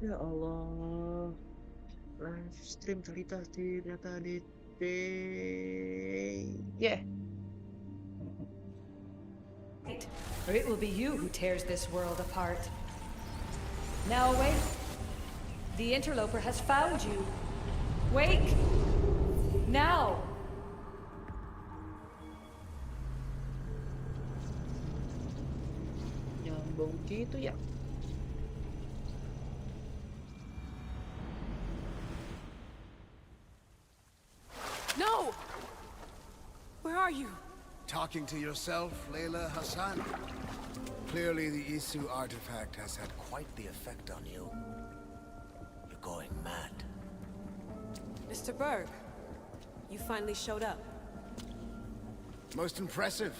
Ya Allah, live stream cerita data yeah. Or it will be you who tears this world apart. Now awake. The interloper has found you. Wake! Now! Nyambung gitu ya. No! Where are you? Talking to yourself, Layla Hassan? Clearly the Isu artifact has had quite the effect on you. You're going mad. Mr. Berg, you finally showed up. Most impressive.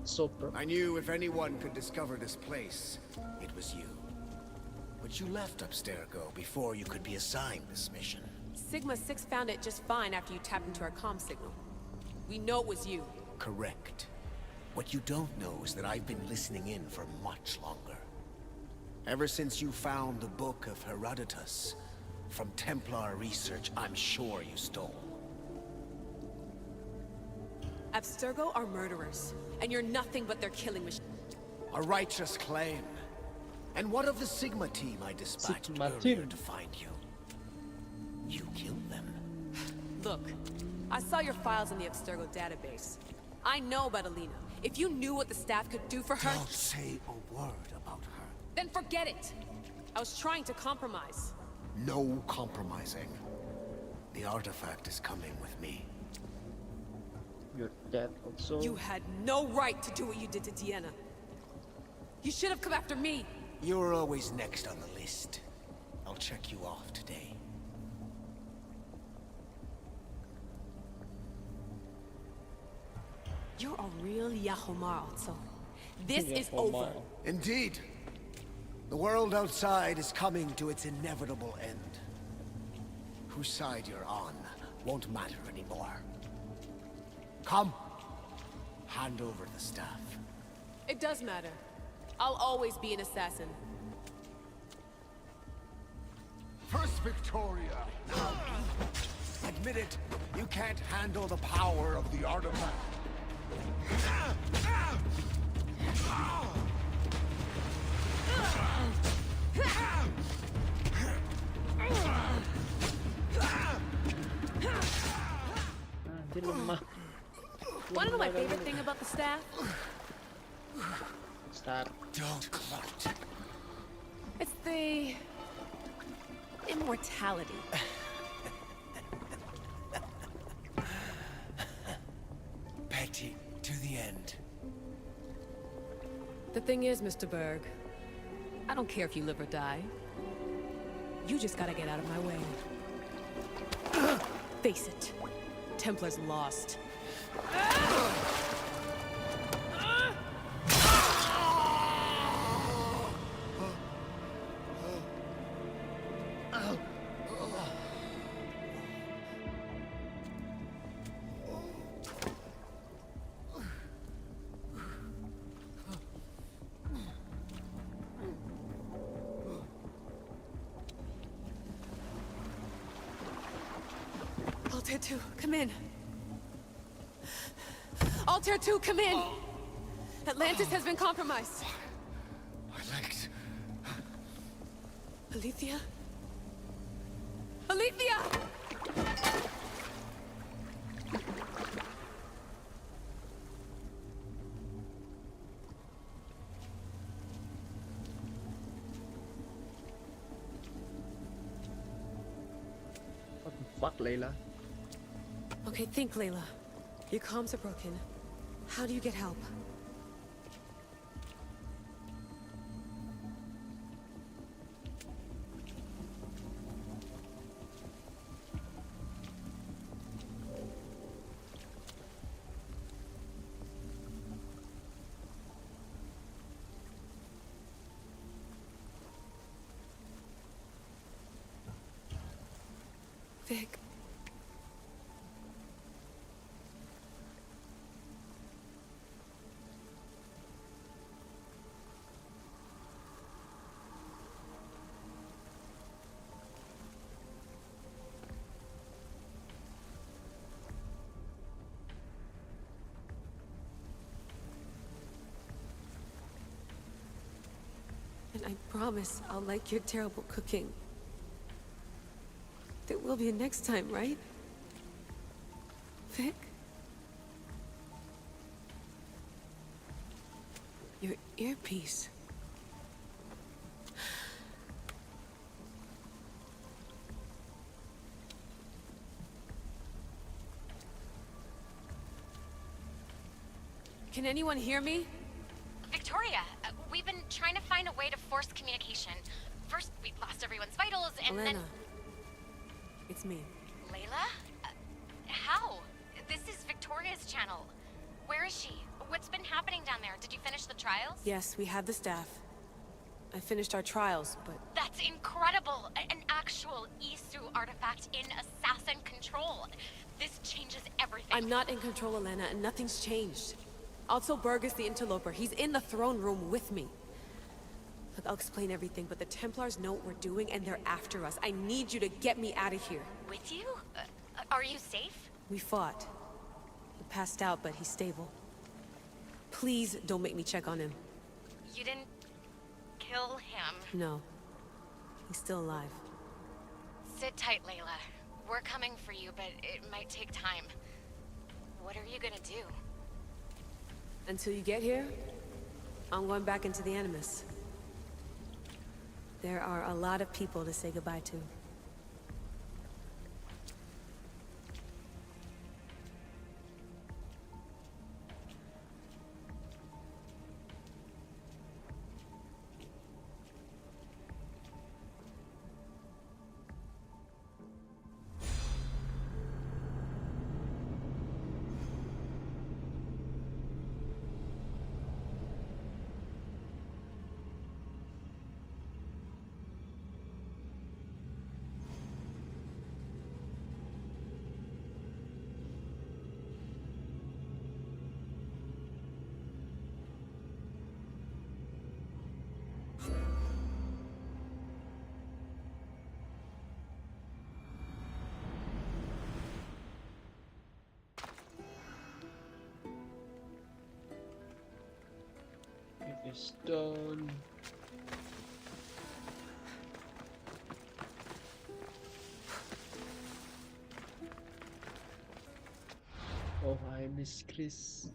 Super. I knew if anyone could discover this place, it was you. But you left Abstergo before you could be assigned this mission. Sigma 6 found it just fine after you tapped into our comm signal. We know it was you. Correct. What you don't know is that I've been listening in for much longer. Ever since you found the Book of Herodotus, from Templar research I'm sure you stole. Abstergo are murderers, and you're nothing but their killing machine. A righteous claim. And what of the Sigma team I dispatched Sigma earlier team. to find you? You killed them. Look, I saw your files in the Abstergo database. I know about Alina. If you knew what the staff could do for her... Don't say a word about her. Then forget it! I was trying to compromise. No compromising. The artifact is coming with me. You're dead also. You had no right to do what you did to Deanna. You should have come after me. You're always next on the list. I'll check you off today. You're a real Yahomar, so this is Yahomar. over. Indeed. The world outside is coming to its inevitable end. Whose side you're on won't matter anymore. Come. Hand over the staff. It does matter. I'll always be an assassin. First Victoria, now me. Admit it, you can't handle the power of the artifact. Dia lemah. Wanna know my favorite thing about the staff? Start. Don't gloat. It's the... immortality. Petty to the end. The thing is, Mr. Berg, I don't care if you live or die. You just gotta get out of my way. Face it. Templar's lost. Altair 2, come in. Altair 2, come in! Atlantis has been compromised. My legs. Alethea? Alethea! What the fuck, Layla? Okay, think, Layla. Your comms are broken. How do you get help? Vic. and I promise I'll like your terrible cooking. There will be a next time, right? Vic? Your earpiece. Can anyone hear me? Victoria, we've been trying to find a way to force communication. First, we lost everyone's vitals, and Elena. then... It's me. Layla? How? This is Victoria's channel. Where is she? What's been happening down there? Did you finish the trials? Yes, we have the staff. I finished our trials, but... That's incredible! An actual Isu artifact in Assassin control. This changes everything. I'm not in control, Elena, and nothing's changed. Also, Burgess the Interloper. He's in the throne room with me. Look, I'll explain everything, but the Templars know what we're doing, and they're after us. I need you to get me out of here. With you? Are you safe? We fought. He passed out, but he's stable. Please don't make me check on him. You didn't... kill him. No. He's still alive. Sit tight, Layla. We're coming for you, but it might take time. What are you gonna do? Until you get here, I'm going back into the Animus. There are a lot of people to say goodbye to. It is done. Oh, I miss Chris.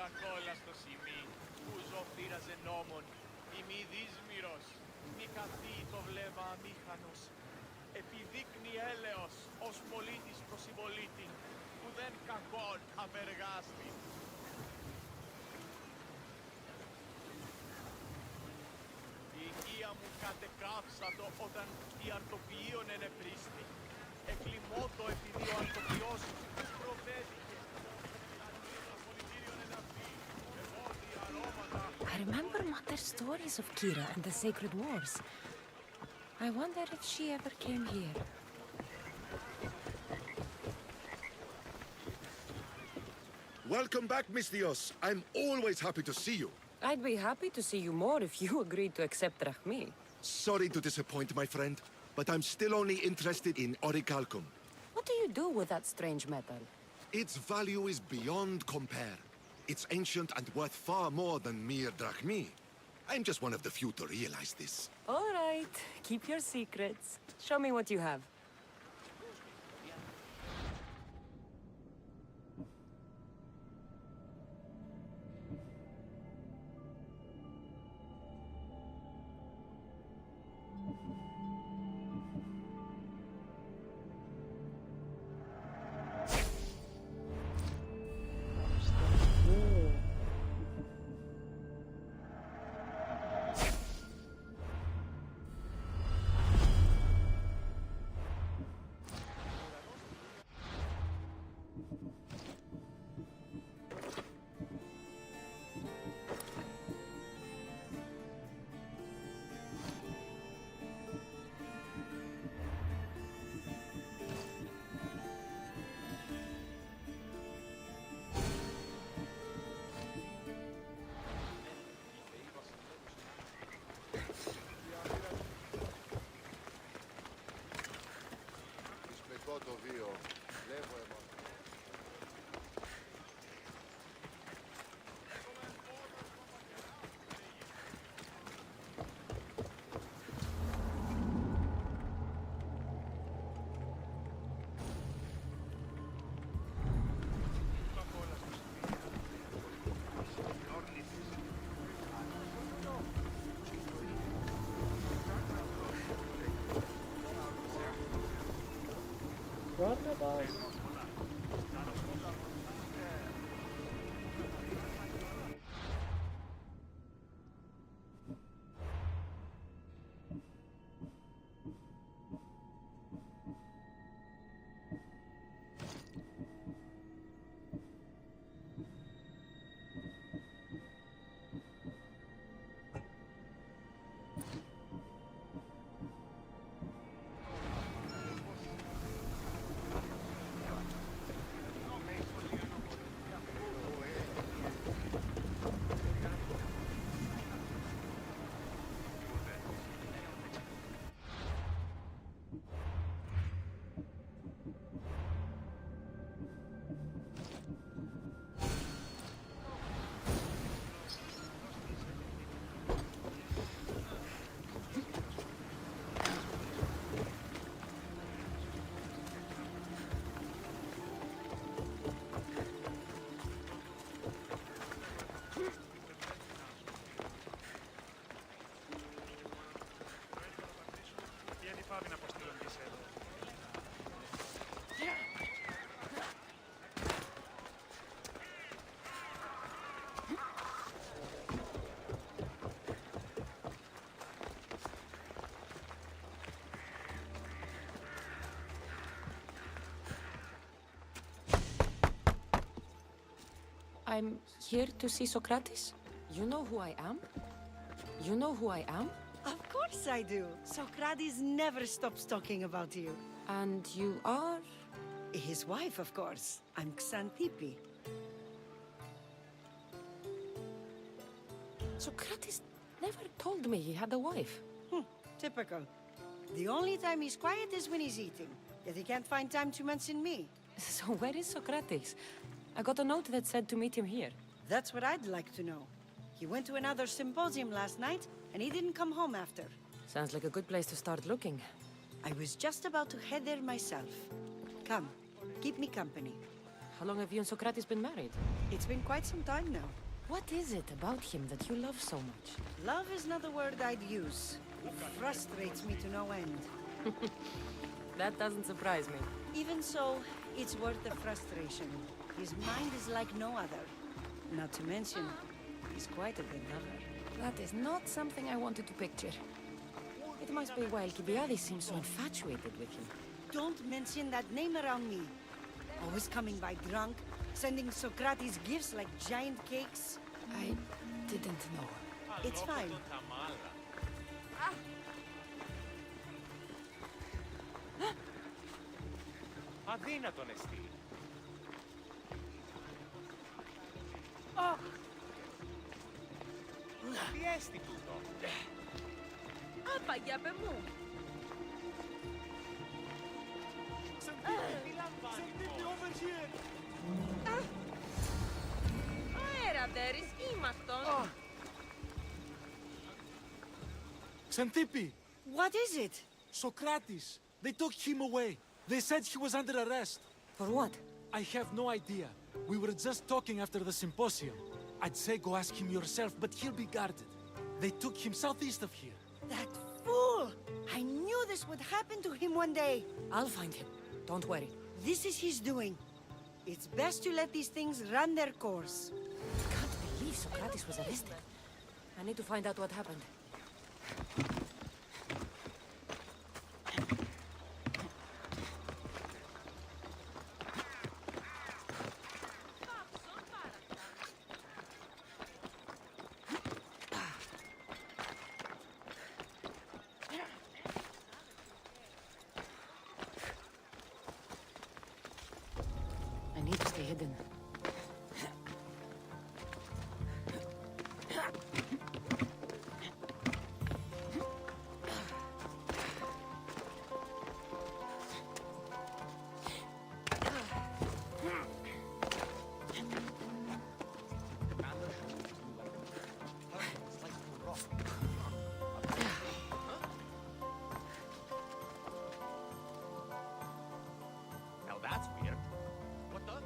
κακόλαστο σημεί, που ζωφύραζε νόμον, ημί δύσμυρος, μη καθεί το βλέμμα αμήχανος, επιδείκνει έλεος, ως πολίτης προς συμπολίτην, που δεν κακόν απεργάστη. Η οικία μου κατεκάψατο όταν η αρτοποιείον ενεπρίστη. Εκλιμώτο επειδή ο αρτοποιός προβέθηκε στο πολιτήριον εναυτή, ευώδη αρώματα. I remember Mother's stories of Kira and the Sacred Wars. I wonder if she ever came here. Welcome back, Miss Dios. I'm always happy to see you. I'd be happy to see you more if you agreed to accept Rahmi. Sorry to disappoint, my friend, but I'm still only interested in orichalcum. What do you do with that strange metal? Its value is beyond compare. It's ancient and worth far more than mere drachmi. I'm just one of the few to realize this. All right, keep your secrets. Show me what you have. το βίο. Βλέπω εγώ. Barnabas. I'm here to see Socrates. You know who I am? You know who I am? Of course I do. Socrates never stops talking about you. And you are? His wife, of course. I'm Xantippe. Socrates never told me he had a wife. Typical. The only time he's quiet is when he's eating. Yet he can't find time to mention me. So where is Socrates? I got a note that said to meet him here. That's what I'd like to know. He went to another symposium last night, and he didn't come home after. Sounds like a good place to start looking. I was just about to head there myself. Come, keep me company. How long have you and Socrates been married? It's been quite some time now. What is it about him that you love so much? Love is not the word I'd use. It frustrates me to no end. That doesn't surprise me. Even so, it's worth the frustration. His mind is like no other. Not to mention, he's quite a good lover. That is not something I wanted to picture. It must be why Alcibiades seems so infatuated with him. Don't mention that name around me. Always coming by drunk, sending Socrates gifts like giant cakes. I didn't know. It's fine. Αδύνατον εστί. Τι έστι τούτο. Απαγιάπε μου. Τι λαμβάνει over here. Αέρα, Δέρης, ήμαστον. Xantippe! What is it? Socrates! They took him away. They said he was under arrest. For what? I have no idea. We were just talking after the symposium. I'd say go ask him yourself, but he'll be guarded. They took him southeast of here. That fool! I knew this would happen to him one day. I'll find him. Don't worry. This is his doing. It's best to let these things run their course. I can't believe Socrates was arrested. I need to find out what happened. I need to stay hidden. Now that's weird. What the?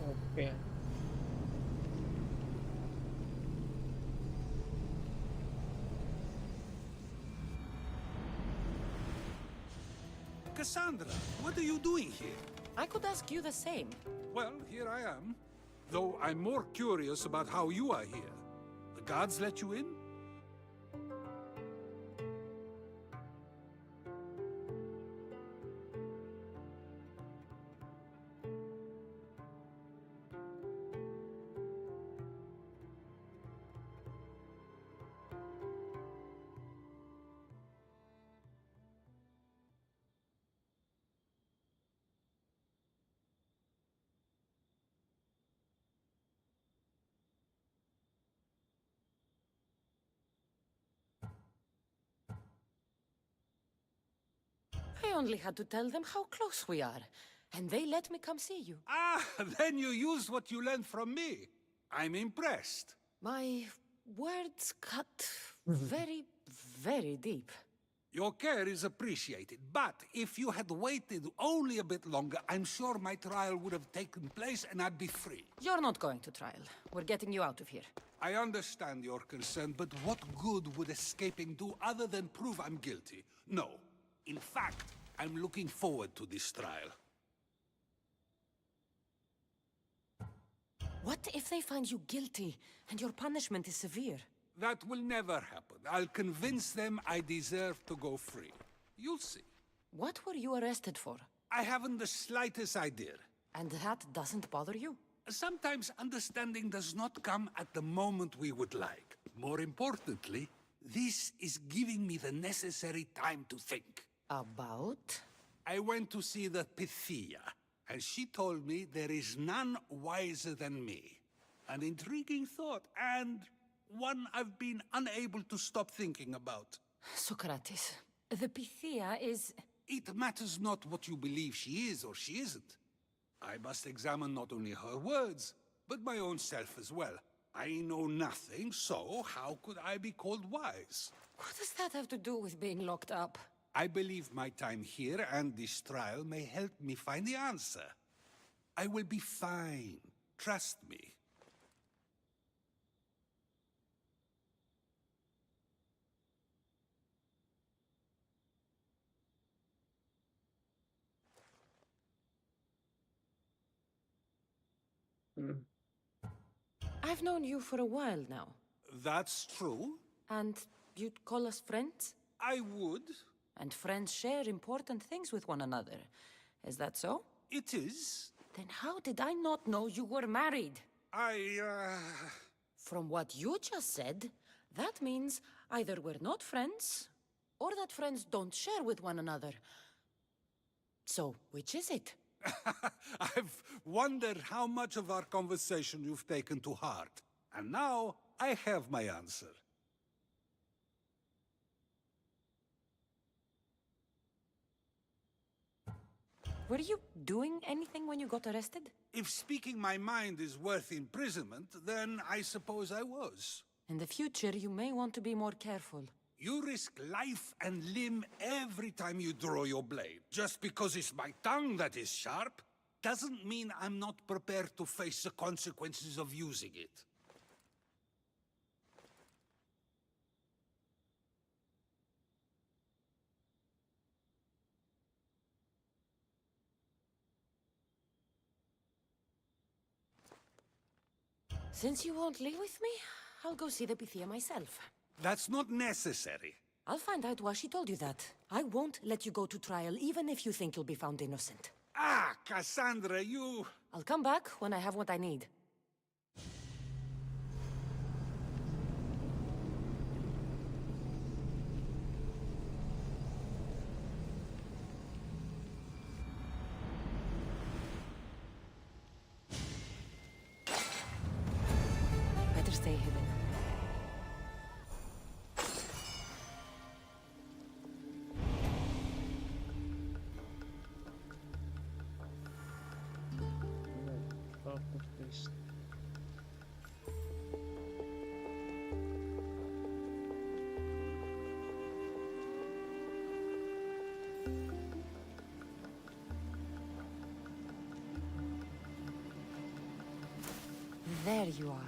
Oke. Cassandra, what are you doing here? I could ask you the same. Well, here I am. Though I'm more curious about how you are here. The guards let you in? I only had to tell them how close we are, and they let me come see you. Ah, then you use what you learned from me. I'm impressed. My words cut very, very deep. Your care is appreciated, but if you had waited only a bit longer, I'm sure my trial would have taken place and I'd be free. You're not going to trial. We're getting you out of here. I understand your concern, but what good would escaping do other than prove I'm guilty? No. In fact, I'm looking forward to this trial. What if they find you guilty, and your punishment is severe? That will never happen. I'll convince them I deserve to go free. You'll see. What were you arrested for? I haven't the slightest idea. And that doesn't bother you? Sometimes understanding does not come at the moment we would like. More importantly, this is giving me the necessary time to think. About? I went to see the Pythia, and she told me there is none wiser than me. An intriguing thought, and one I've been unable to stop thinking about. Socrates, the Pythia is... It matters not what you believe she is or she isn't. I must examine not only her words, but my own self as well. I know nothing, so how could I be called wise? What does that have to do with being locked up? I believe my time here and this trial may help me find the answer. I will be fine. Trust me. I've known you for a while now. That's true. And you'd call us friends? I would. And friends share important things with one another. Is that so? It is. Then how did I not know you were married? From what you just said, that means either we're not friends, or that friends don't share with one another. So, which is it? I've wondered how much of our conversation you've taken to heart. And now, I have my answer. Were you doing anything when you got arrested? If speaking my mind is worth imprisonment, then I suppose I was. In the future, you may want to be more careful. You risk life and limb every time you draw your blade. Just because it's my tongue that is sharp, doesn't mean I'm not prepared to face the consequences of using it. Since you won't leave with me, I'll go see the Pythia myself. That's not necessary. I'll find out why she told you that. I won't let you go to trial, even if you think you'll be found innocent. Ah, Cassandra, you... I'll come back when I have what I need. Better stay hidden. There you are.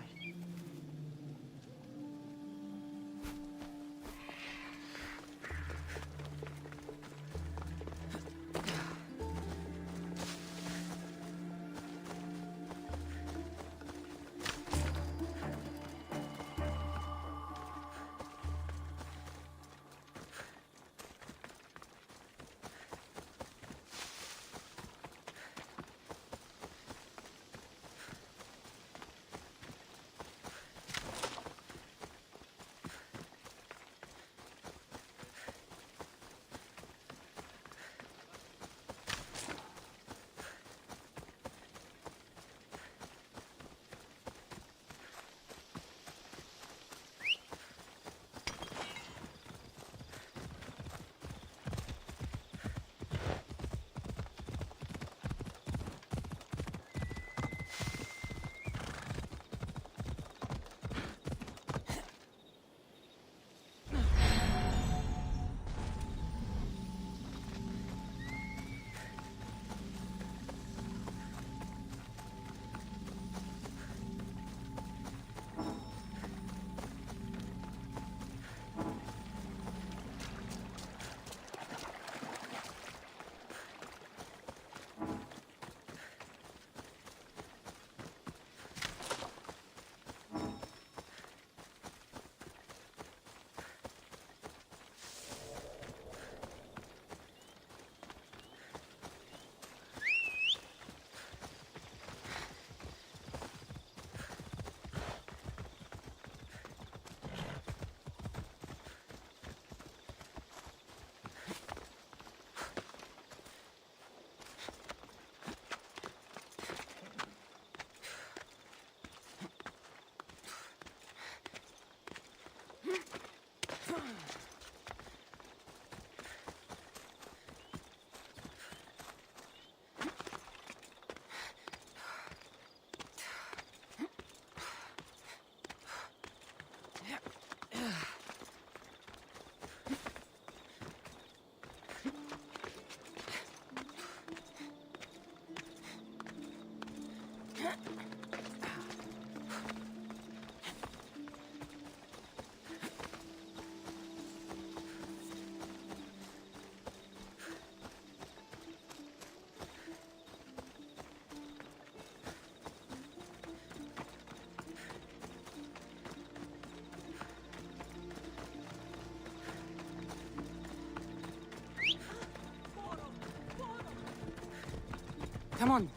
Come on.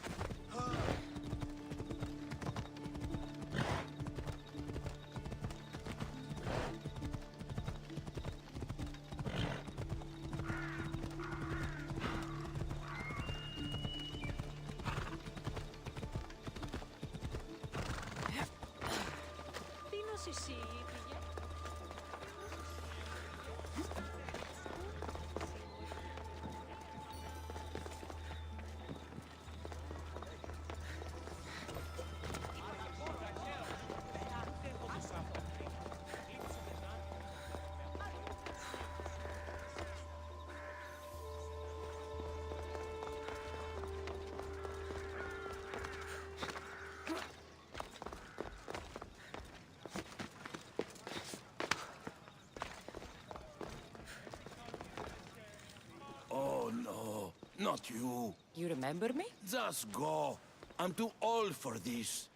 Oh no, not you. You remember me? Just go. I'm too old for this.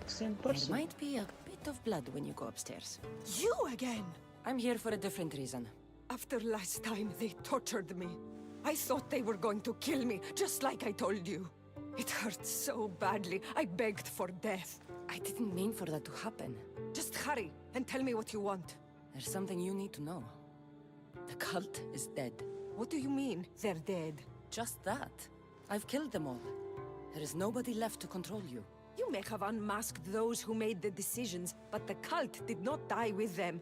Same There person. might be a bit of blood when you go upstairs. You again! I'm here for a different reason. After last time, they tortured me. I thought they were going to kill me, just like I told you. It hurt so badly, I begged for death. I didn't mean for that to happen. Just hurry, and tell me what you want. There's something you need to know. The cult is dead. What do you mean, they're dead? Just that. I've killed them all. There is nobody left to control you. You may have unmasked those who made the decisions, but the cult did not die with them.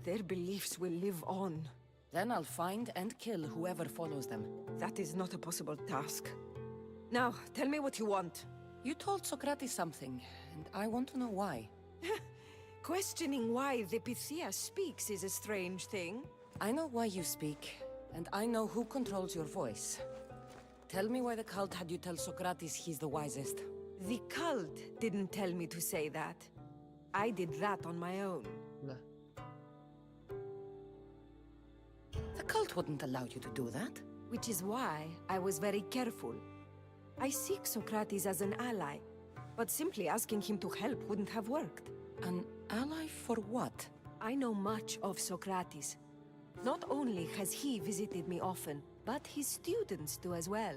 Their beliefs will live on. Then I'll find and kill whoever follows them. That is not a possible task. Now, tell me what you want. You told Socrates something, and I want to know why. Questioning why the Pythia speaks is a strange thing. I know why you speak, and I know who controls your voice. Tell me why the cult had you tell Socrates he's the wisest. The cult didn't tell me to say that. I did that on my own. The cult wouldn't allow you to do that. Which is why I was very careful. I seek Socrates as an ally, but simply asking him to help wouldn't have worked. An ally for what? I know much of Socrates. Not only has he visited me often, but his students do as well.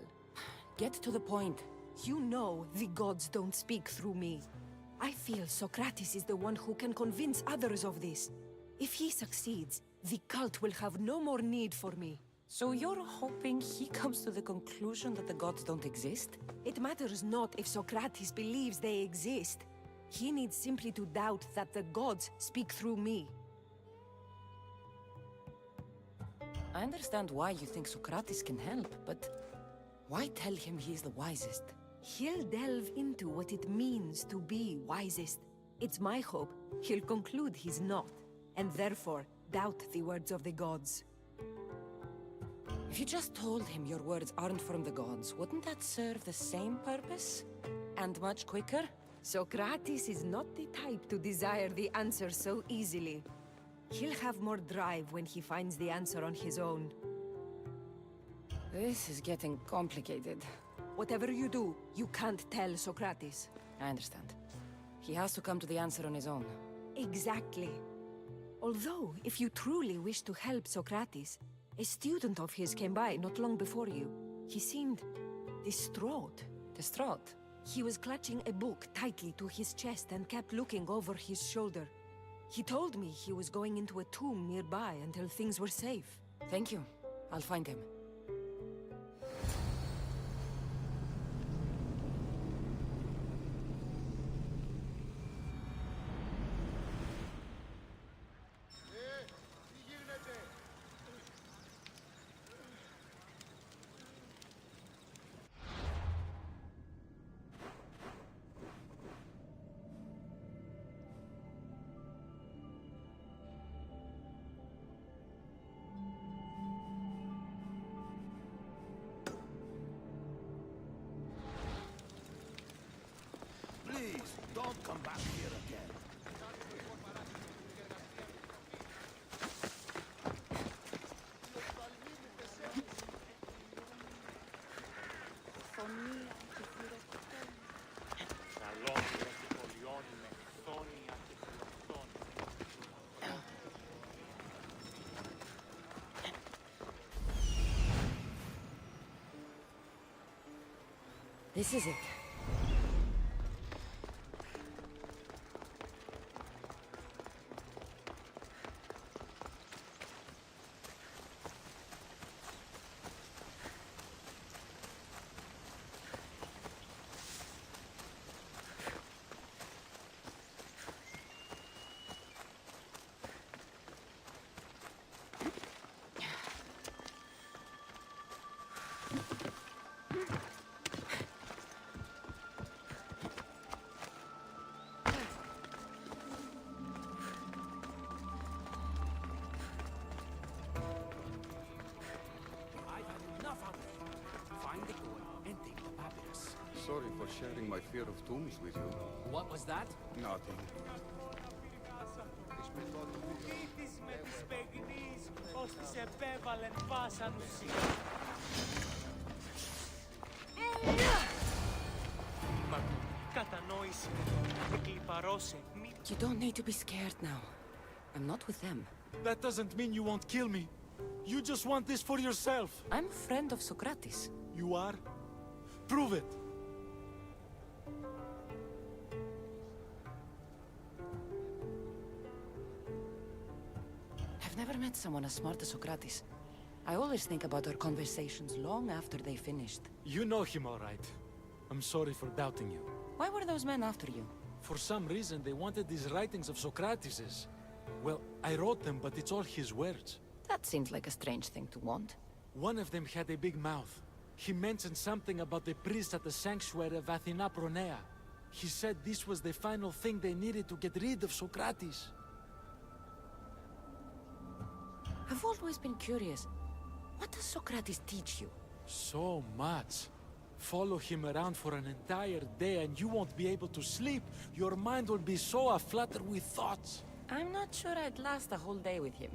Get to the point. You know the gods don't speak through me. I feel Socrates is the one who can convince others of this. If he succeeds, the cult will have no more need for me. So you're hoping he comes to the conclusion that the gods don't exist? It matters not if Socrates believes they exist. He needs simply to doubt that the gods speak through me. I understand why you think Socrates can help, but why tell him he's the wisest? He'll delve into what it means to be wisest. It's my hope he'll conclude he's not, and therefore doubt the words of the gods. If you just told him your words aren't from the gods, wouldn't that serve the same purpose? And much quicker? Socrates is not the type to desire the answer so easily. He'll have more drive when he finds the answer on his own. This is getting complicated. Whatever you do, you can't tell Socrates. I understand. He has to come to the answer on his own. Exactly. Although, if you truly wish to help Socrates, a student of his came by not long before you. He seemed distraught. Distraught? He was clutching a book tightly to his chest and kept looking over his shoulder. He told me he was going into a tomb nearby until things were safe. Thank you. I'll find him. Please, don't come back here again. Καλόμοιρα και πολιών με χθόνια και φιλοκτόνια. This is it. Sorry for sharing my fear of tombs with you. What was that? Nothing. Ήτης με της παιγνής, ως της επέβαλεν βάσαν ουσία. Μα κατανόησε, εκλιπαρώσε, μη... You don't need to be scared now. I'm not with them. That doesn't mean you won't kill me. You just want this for yourself. I'm a friend of Socrates. You are? Prove it. I've never met someone as smart as Socrates. I always think about our conversations long after they finished. You know him all right. I'm sorry for doubting you. Why were those men after you? For some reason, they wanted these writings of Socrates's. Well, I wrote them, but it's all his words. That seems like a strange thing to want. One of them had a big mouth. He mentioned something about the priest at the sanctuary of Athena Pronea. He said this was the final thing they needed to get rid of Socrates. I've always been curious. What does Socrates teach you? So much. Follow him around for an entire day and you won't be able to sleep. Your mind will be so aflutter with thoughts. I'm not sure I'd last a whole day with him.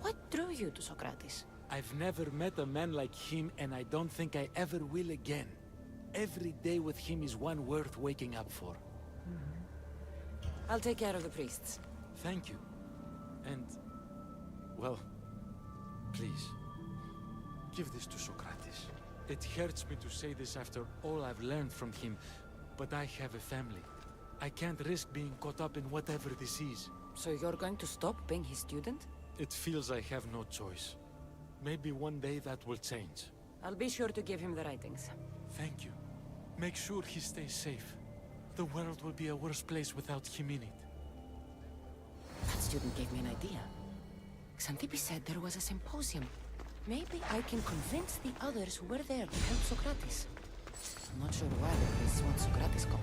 What drew you to Socrates? I've never met a man like him, and I don't think I ever will again. Every day with him is one worth waking up for. I'll take care of the priests. Thank you. And, well, please, give this to Socrates. It hurts me to say this after all I've learned from him, but I have a family. I can't risk being caught up in whatever this is. So you're going to stop being his student? It feels I have no choice. Maybe one day that will change. I'll be sure to give him the writings. Thank you. Make sure he stays safe. The world will be a worse place without him in it. That student gave me an idea. Xanthippe said there was a symposium. Maybe I can convince the others who were there to help Socrates. I'm not sure why the priests want Socrates gone.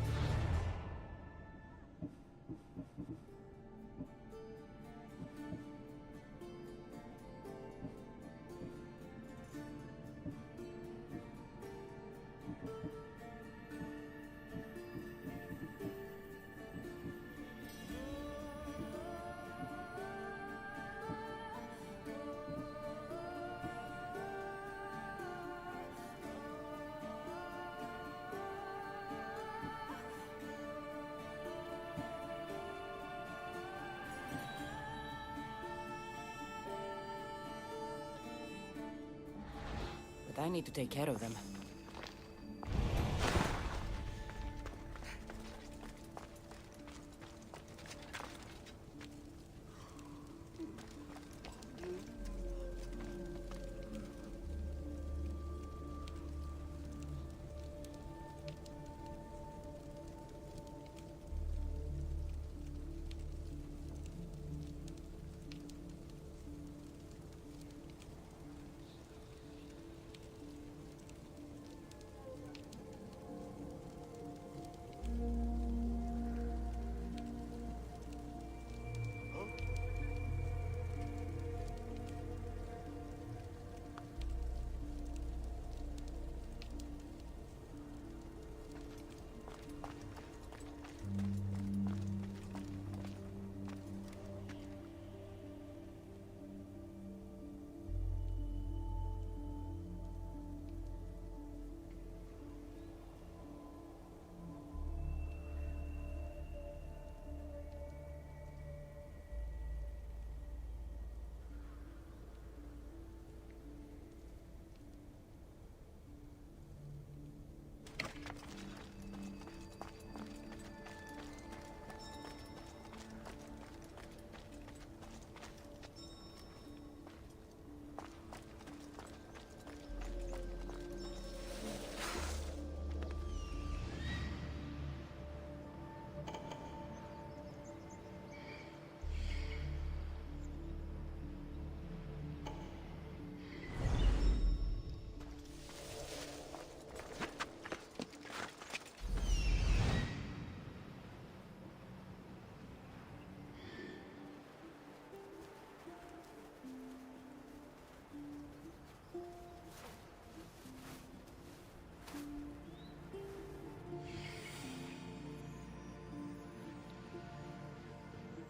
I need to take care of them.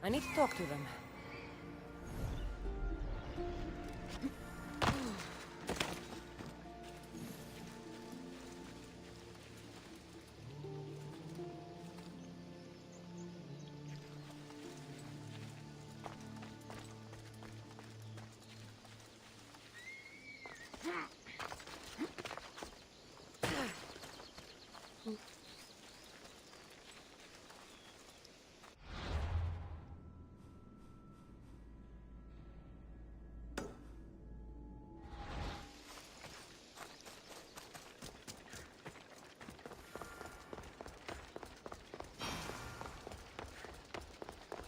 I need to talk to them.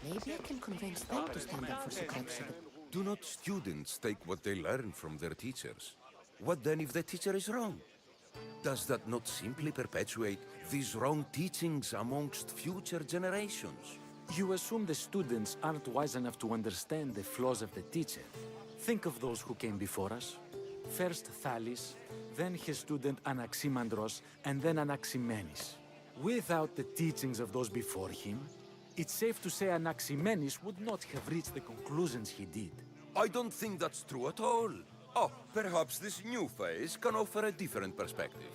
Maybe I can convince them to stand up for Socrates. Do not students take what they learn from their teachers? What then if the teacher is wrong? Does that not simply perpetuate these wrong teachings amongst future generations? You assume the students aren't wise enough to understand the flaws of the teacher. Think of those who came before us. First Thales, then his student Anaximandros, and then Anaximenes. Without the teachings of those before him, it's safe to say Anaximenes would not have reached the conclusions he did. I don't think that's true at all. Oh, perhaps this new phase can offer a different perspective.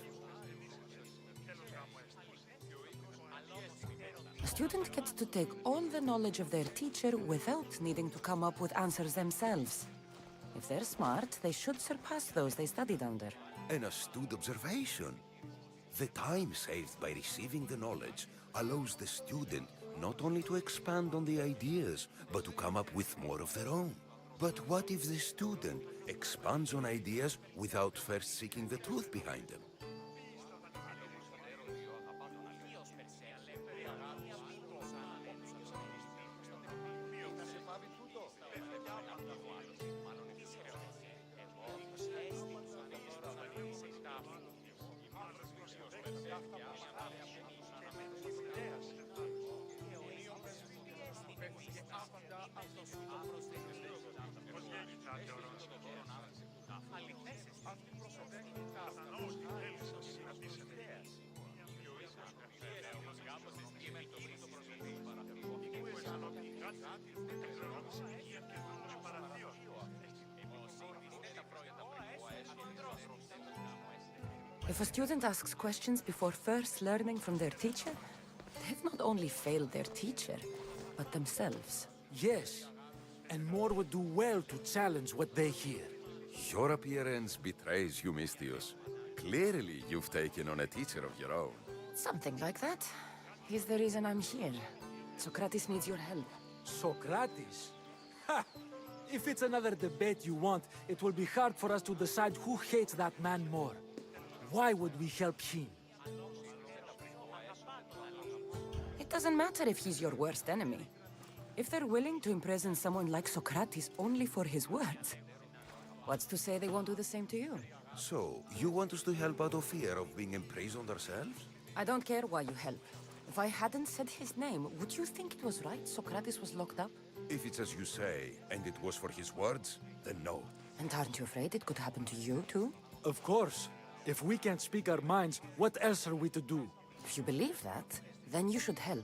A student gets to take all the knowledge of their teacher without needing to come up with answers themselves. If they're smart, they should surpass those they studied under. An astute observation. The time saved by receiving the knowledge allows the student not only to expand on the ideas, but to come up with more of their own. But what if the student expands on ideas without first seeking the truth behind them? If a student asks questions before first learning from their teacher, they've not only failed their teacher, but themselves. Yes, and more would do well to challenge what they hear. Your appearance betrays you, Mystius. Clearly, you've taken on a teacher of your own. Something like that. He's the reason I'm here. Socrates needs your help. Socrates? Ha! If it's another debate you want, it will be hard for us to decide who hates that man more. Why would we help him? It doesn't matter if he's your worst enemy. If they're willing to imprison someone like Socrates only for his words, what's to say they won't do the same to you? So, you want us to help out of fear of being imprisoned ourselves? I don't care why you help. If I hadn't said his name, would you think it was right Socrates was locked up? If it's as you say, and it was for his words, then no. And aren't you afraid it could happen to you, too? Of course. If we can't speak our minds, what else are we to do? If you believe that, then you should help.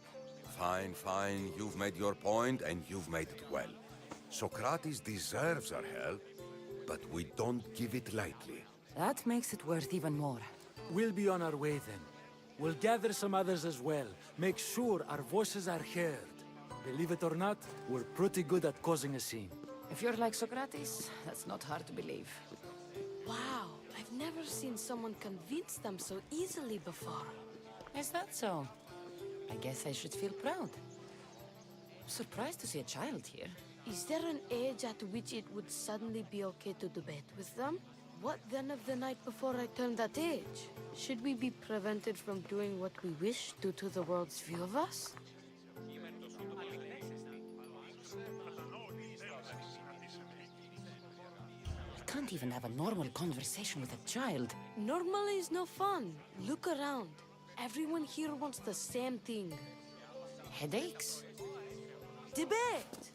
Fine, fine. You've made your point, and you've made it well. Socrates deserves our help, but we don't give it lightly. That makes it worth even more. We'll be on our way then. We'll gather some others as well. Make sure our voices are heard. Believe it or not, we're pretty good at causing a scene. If you're like Socrates, that's not hard to believe. Wow, I've never seen someone convince them so easily before. Is that so? I guess I should feel proud. I'm surprised to see a child here. Is there an age at which it would suddenly be okay to debate with them? What then of the night before I turned that age? Should we be prevented from doing what we wish due to the world's view of us? You can't even have a normal conversation with a child. Normal is no fun. Look around. Everyone here wants the same thing. Headaches? Debate!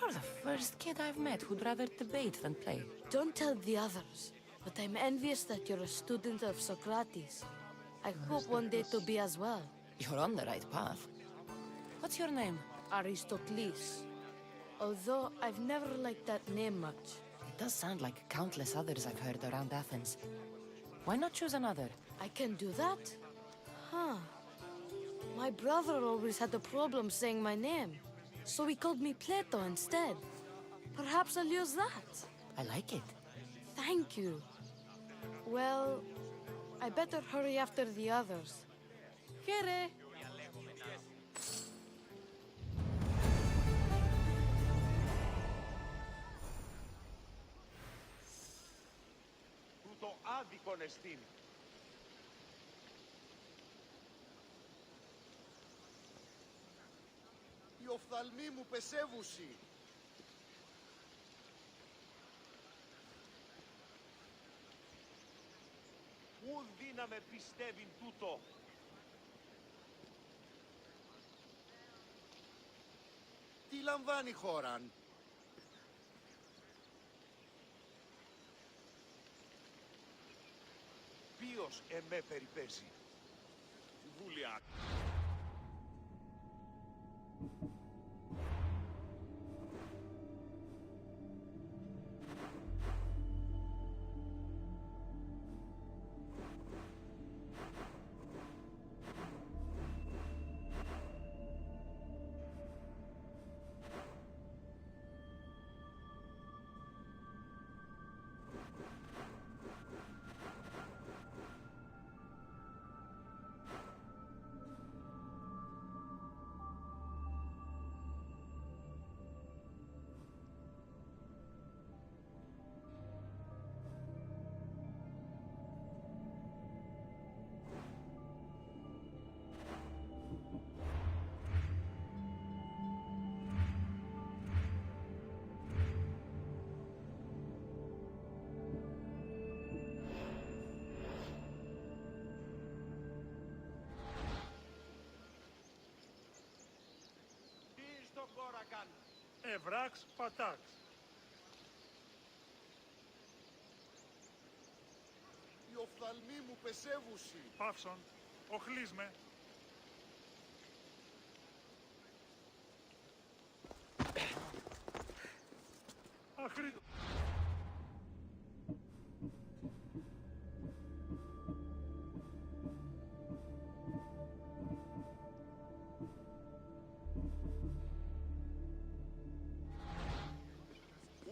You're the first kid I've met who'd rather debate than play. Don't tell the others, but I'm envious that you're a student of Socrates. I hope one day to be as well. You're on the right path. What's your name? Aristocles. Although I've never liked that name much. It does sound like countless others I've heard around Athens. Why not choose another? I can do that? Huh. My brother always had a problem saying my name, so he called me Plato instead. Perhaps I'll use that. I like it. Thank you. Well, I better hurry after the others. Here. Τούτο άδικον εστίν. Οι οφθαλμοί μου πεσεύουσι. Ου δύναμε πιστεύειν τούτο. Τι λαμβάνει χώραν? Ποιος εμέ περιπέσει. Βούλια. Ευράξ πατάξ. Οι οφθαλμοί μου πεσεύουσι. Παύσον, οχλείς με. Αχρήτω.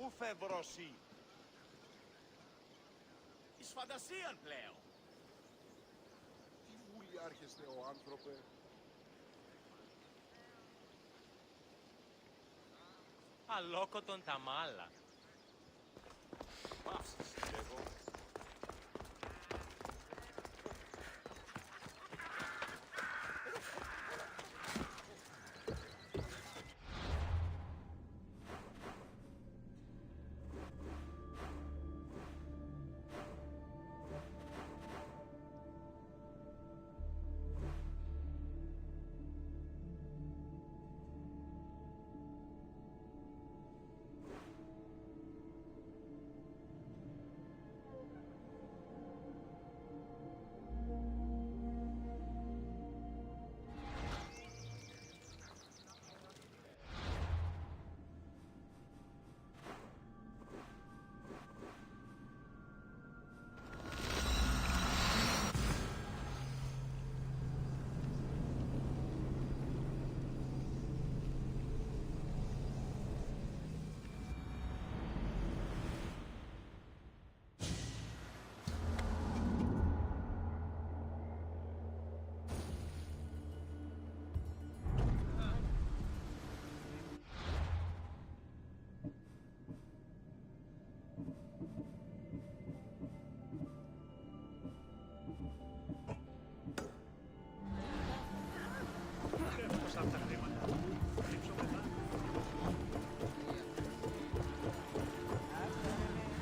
Ου φευρωσί. Εις φαντασίαν πλέον. Τι βούλη άρχεστε ο άνθρωπε. Αλόκοτον τα μάλα. Παύσεις λέγω.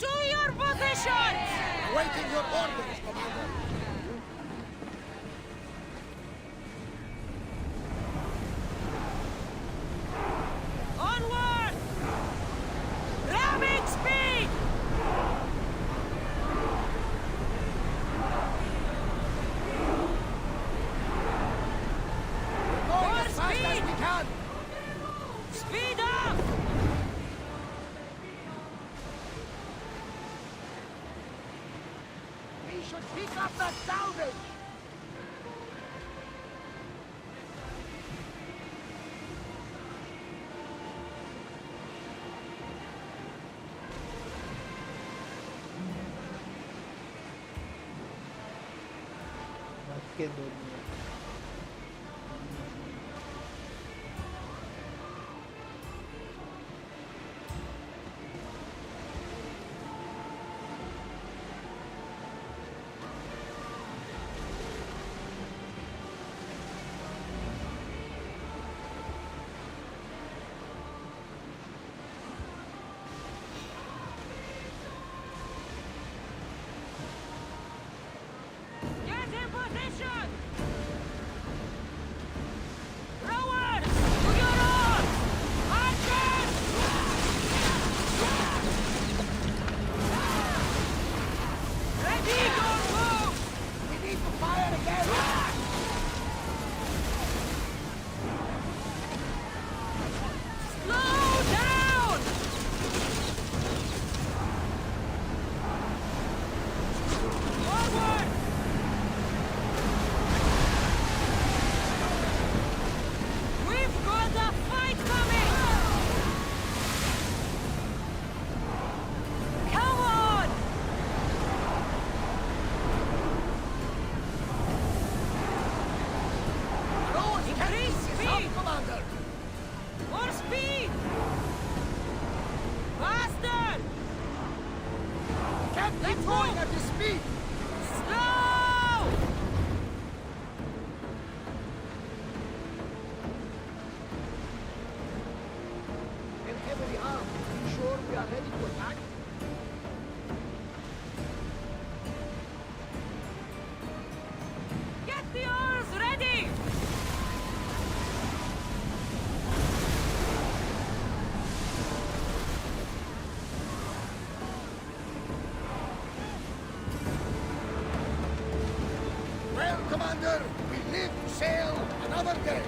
To your positions! Awaiting your orders, Commander. Onward! Ramming speed! Going as fast as we can. We should pick up that salvage! Makedonia. Get in position! Rowers! To your oars! Archers! Ready, don't move! We need to fire again! Slow down! Forward! We've got a fight coming! Come on! Rowers, Increase speed! Commander! More speed! Faster! Can't keep going at this speed! Slow! And heavily armed. You sure we are ready to attack? Get the oars ready! Well, Commander, we live to sail another day.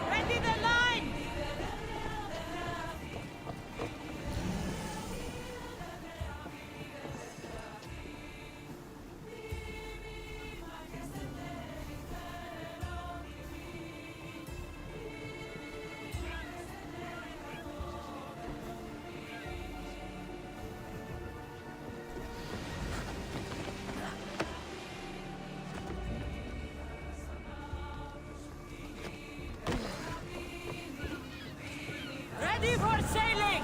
Ready the line! Ready for sailing!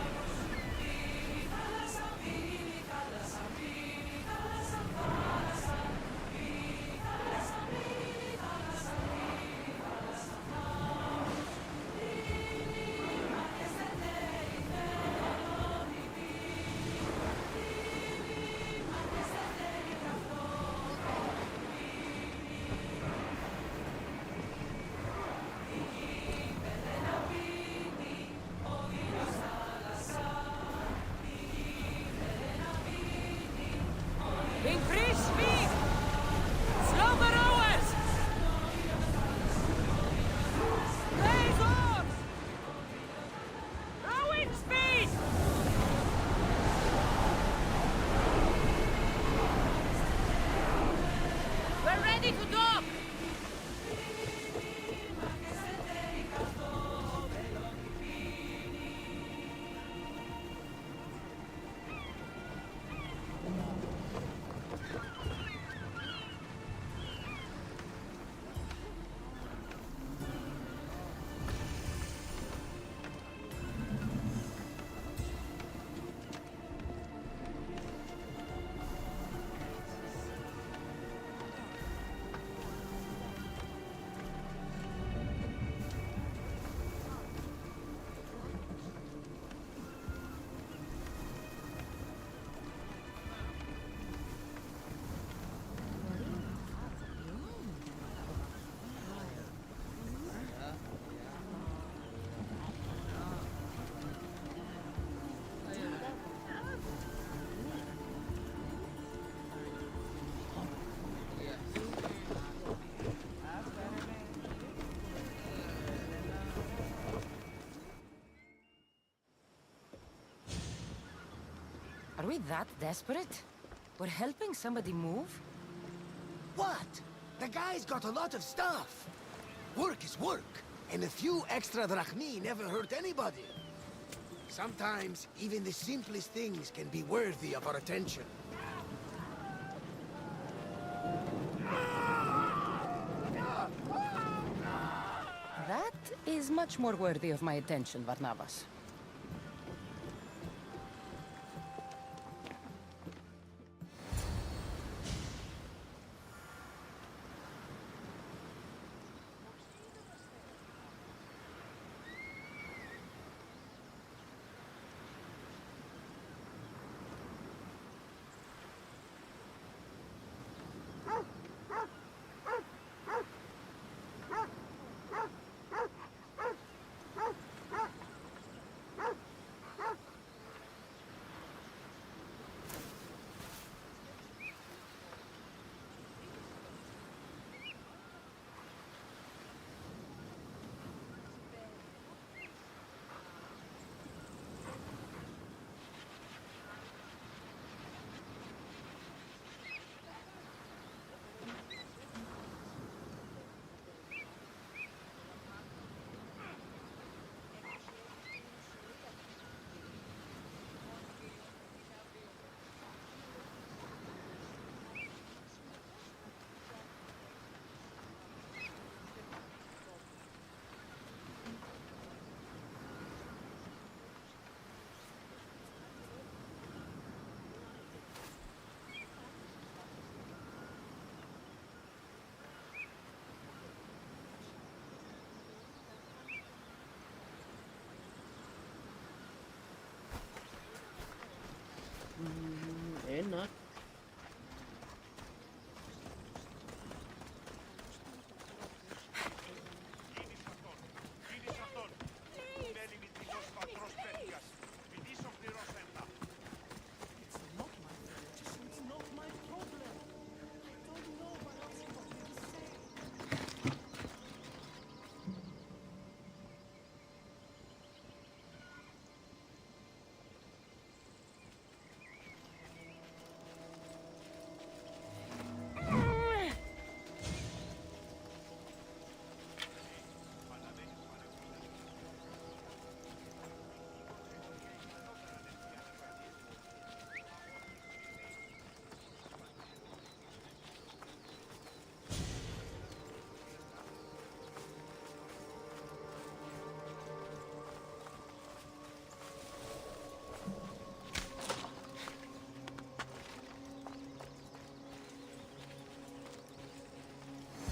Are we that desperate? We're helping somebody move? What? The guy's got a lot of stuff. Work is work, and a few extra drachmi never hurt anybody. Sometimes, even the simplest things can be worthy of our attention. That is much more worthy of my attention, Varnavas. Enak.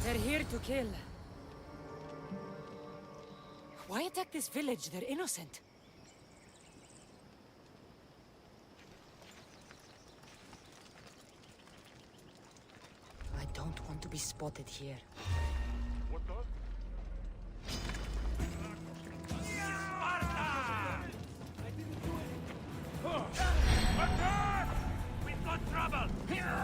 They're here to kill. Why attack this village? They're innocent. I don't want to be spotted here. What the? Attack! We've got trouble! Die!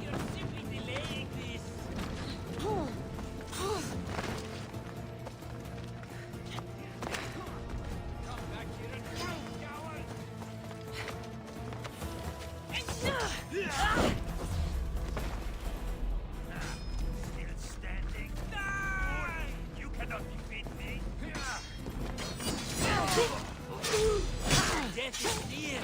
You're simply delaying this. Come back here and fight, coward! Still standing? Die! You cannot defeat me! Death is near!